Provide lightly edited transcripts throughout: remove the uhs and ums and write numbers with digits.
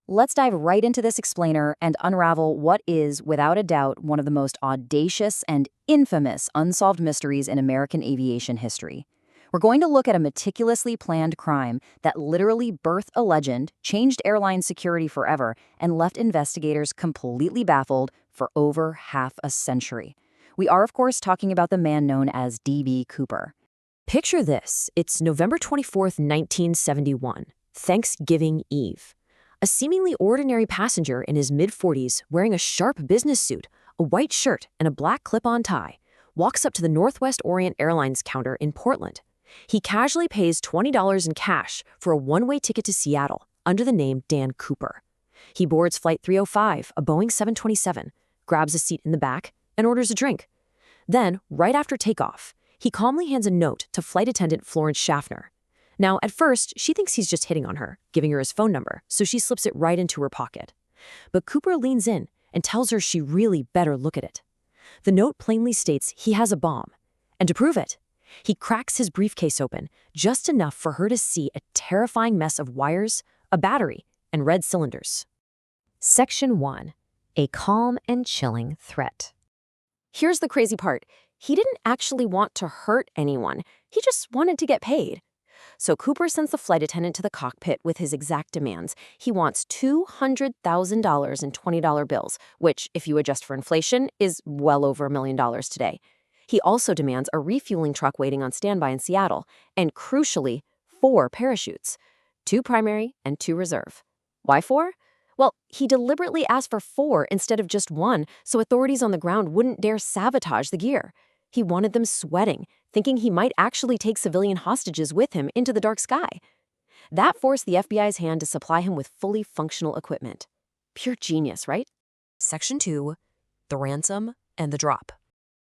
Let's dive right into this explainer and unravel what is, without a doubt, one of the most audacious and infamous unsolved mysteries in American aviation history. We're going to look at a meticulously planned crime that literally birthed a legend, changed airline security forever, and left investigators completely baffled for over half a century. We are, of course, talking about the man known as D.B. Cooper. Picture this. It's November 24th, 1971, Thanksgiving Eve. A seemingly ordinary passenger in his mid-40s wearing a sharp business suit, a white shirt, and a black clip-on tie walks up to the Northwest Orient Airlines counter in Portland. He casually pays $20 in cash for a one-way ticket to Seattle under the name Dan Cooper. He boards Flight 305, a Boeing 727, grabs a seat in the back, and orders a drink. Then, right after takeoff, he calmly hands a note to flight attendant Florence Schaffner. Now, at first, she thinks he's just hitting on her, giving her his phone number, so she slips it right into her pocket. But Cooper leans in and tells her she really better look at it. The note plainly states he has a bomb. And to prove it, he cracks his briefcase open, just enough for her to see a terrifying mess of wires, a battery, and red cylinders. Section 1. A calm and chilling threat. Here's the crazy part. He didn't actually want to hurt anyone. He just wanted to get paid. So Cooper sends the flight attendant to the cockpit with his exact demands. He wants $200,000 in $20 bills, which, if you adjust for inflation, is well over $1 million today. He also demands a refueling truck waiting on standby in Seattle, and crucially, 4 parachutes, 2 primary and 2 reserve. Why 4? Well, he deliberately asked for 4 instead of just 1, so authorities on the ground wouldn't dare sabotage the gear. He wanted them sweating, thinking he might actually take civilian hostages with him into the dark sky. That forced the FBI's hand to supply him with fully functional equipment. Pure genius, right? Section 2. The ransom and the drop.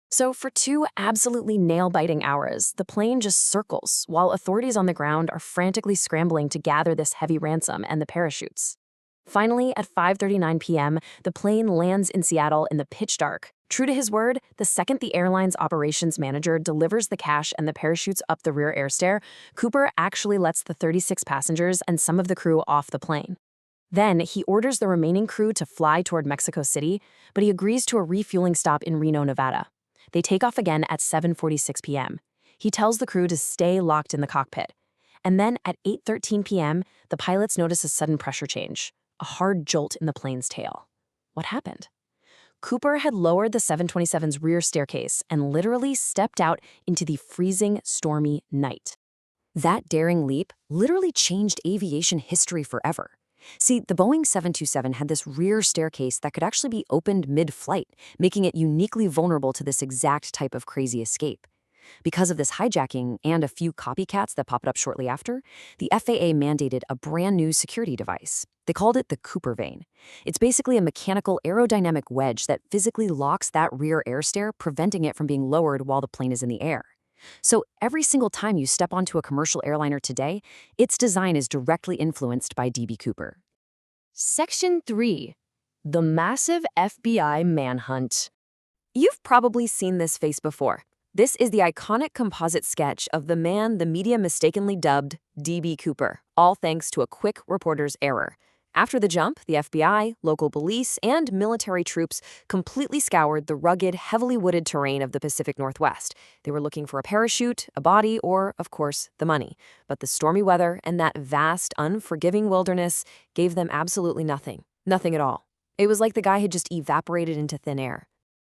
So for 2 absolutely nail-biting hours, the plane just circles while authorities on the ground are frantically scrambling to gather this heavy ransom and the parachutes. Finally, at 5:39 p.m., the plane lands in Seattle in the pitch dark. True to his word, the second the airline's operations manager delivers the cash and the parachutes up the rear air stair, Cooper actually lets the 36 passengers and some of the crew off the plane. Then, he orders the remaining crew to fly toward Mexico City, but he agrees to a refueling stop in Reno, Nevada. They take off again at 7:46 p.m. He tells the crew to stay locked in the cockpit. And then, at 8:13 p.m., the pilots notice a sudden pressure change. A hard jolt in the plane's tail. What happened? Cooper had lowered the 727's rear staircase and literally stepped out into the freezing, stormy night. That daring leap literally changed aviation history forever. See, the Boeing 727 had this rear staircase that could actually be opened mid-flight, making it uniquely vulnerable to this exact type of crazy escape. Because of this hijacking and a few copycats that popped up shortly after, the FAA mandated a brand new security device. They called it the Cooper vane. It's basically a mechanical aerodynamic wedge that physically locks that rear air stair, preventing it from being lowered while the plane is in the air. So every single time you step onto a commercial airliner today, its design is directly influenced by D.B. Cooper. Section 3. The massive FBI manhunt. You've probably seen this face before. This is the iconic composite sketch of the man the media mistakenly dubbed D.B. Cooper, all thanks to a quick reporter's error. After the jump, the FBI, local police, and military troops completely scoured the rugged, heavily wooded terrain of the Pacific Northwest. They were looking for a parachute, a body, or, of course, the money. But the stormy weather and that vast, unforgiving wilderness gave them absolutely nothing. Nothing at all. It was like the guy had just evaporated into thin air.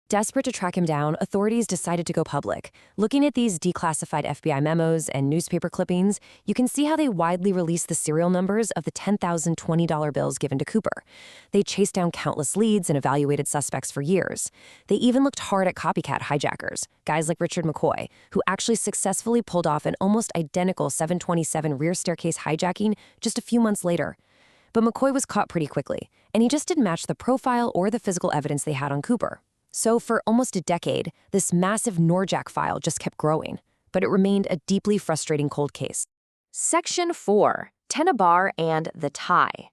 Desperate to track him down, authorities decided to go public. Looking at these declassified FBI memos and newspaper clippings, you can see how they widely released the serial numbers of the $10,000 $20 bills given to Cooper. They chased down countless leads and evaluated suspects for years. They even looked hard at copycat hijackers, guys like Richard McCoy, who actually successfully pulled off an almost identical 727 rear staircase hijacking just a few months later. But McCoy was caught pretty quickly, and he just didn't match the profile or the physical evidence they had on Cooper. So for almost a decade, this massive Norjack file just kept growing, but it remained a deeply frustrating cold case. Section 4. Tenabar and the tie.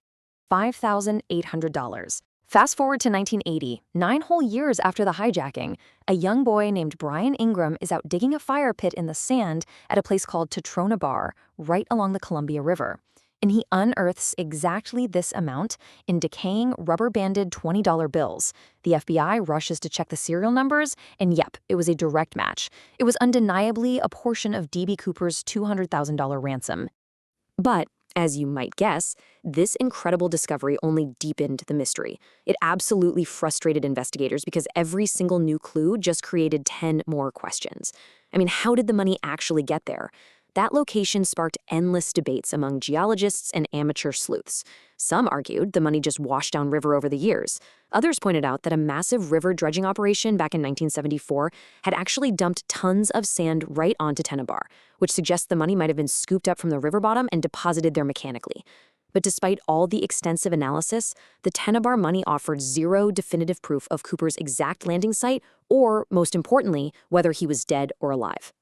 $5,800. Fast forward to 1980, 9 whole years after the hijacking, a young boy named Brian Ingram is out digging a fire pit in the sand at a place called Tatrona Bar, right along the Columbia River. And he unearths exactly this amount in decaying rubber-banded $20 bills. The FBI rushes to check the serial numbers, and yep, it was a direct match. It was undeniably a portion of D.B. Cooper's $200,000 ransom. But, as you might guess, this incredible discovery only deepened the mystery. It absolutely frustrated investigators because every single new clue just created 10 more questions. I mean, how did the money actually get there? That location sparked endless debates among geologists and amateur sleuths. Some argued the money just washed downriver over the years. Others pointed out that a massive river dredging operation back in 1974 had actually dumped tons of sand right onto Tenebar, which suggests the money might have been scooped up from the river bottom and deposited there mechanically. But despite all the extensive analysis, the Tenebar money offered zero definitive proof of Cooper's exact landing site or, most importantly, whether he was dead or alive.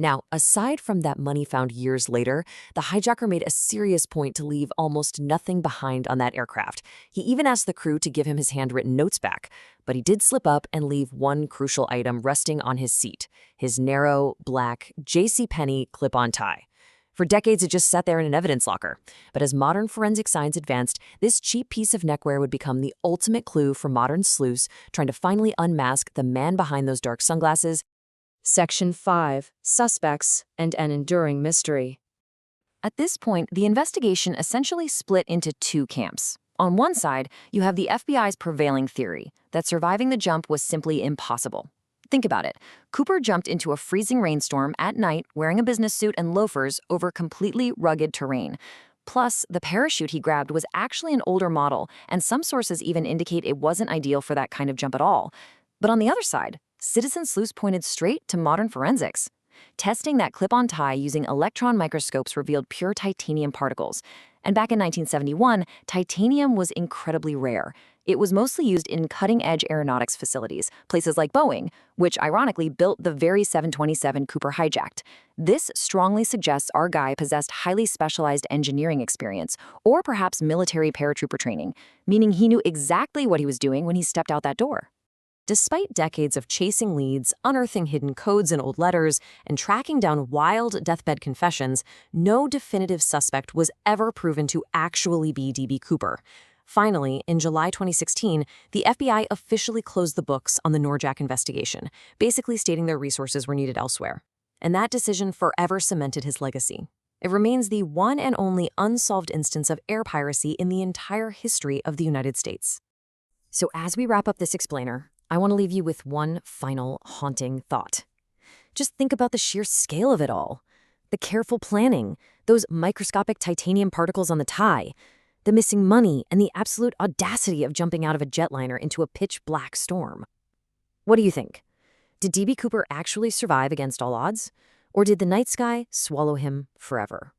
Now, aside from that money found years later, the hijacker made a serious point to leave almost nothing behind on that aircraft. He even asked the crew to give him his handwritten notes back, but he did slip up and leave one crucial item resting on his seat, his narrow, black, JCPenney clip-on tie. For decades, it just sat there in an evidence locker. But as modern forensic science advanced, this cheap piece of neckwear would become the ultimate clue for modern sleuths trying to finally unmask the man behind those dark sunglasses. Section 5. Suspects and an enduring mystery. At this point, the investigation essentially split into two camps. On one side, you have the FBI's prevailing theory that surviving the jump was simply impossible. Think about it. Cooper jumped into a freezing rainstorm at night wearing a business suit and loafers over completely rugged terrain. Plus, the parachute he grabbed was actually an older model, and some sources even indicate it wasn't ideal for that kind of jump at all. But on the other side, citizen sleuths pointed straight to modern forensics. Testing that clip-on tie using electron microscopes revealed pure titanium particles. And back in 1971, titanium was incredibly rare. It was mostly used in cutting-edge aeronautics facilities, places like Boeing, which ironically built the very 727 Cooper hijacked. This strongly suggests our guy possessed highly specialized engineering experience, or perhaps military paratrooper training, meaning he knew exactly what he was doing when he stepped out that door. Despite decades of chasing leads, unearthing hidden codes in old letters, and tracking down wild deathbed confessions, no definitive suspect was ever proven to actually be D.B. Cooper. Finally, in July 2016, the FBI officially closed the books on the Norjack investigation, basically stating their resources were needed elsewhere. And that decision forever cemented his legacy. It remains the one and only unsolved instance of air piracy in the entire history of the United States. So as we wrap up this explainer, I want to leave you with one final haunting thought. Just think about the sheer scale of it all. The careful planning, those microscopic titanium particles on the tie, the missing money, and the absolute audacity of jumping out of a jetliner into a pitch-black storm. What do you think? Did D.B. Cooper actually survive against all odds? Or did the night sky swallow him forever?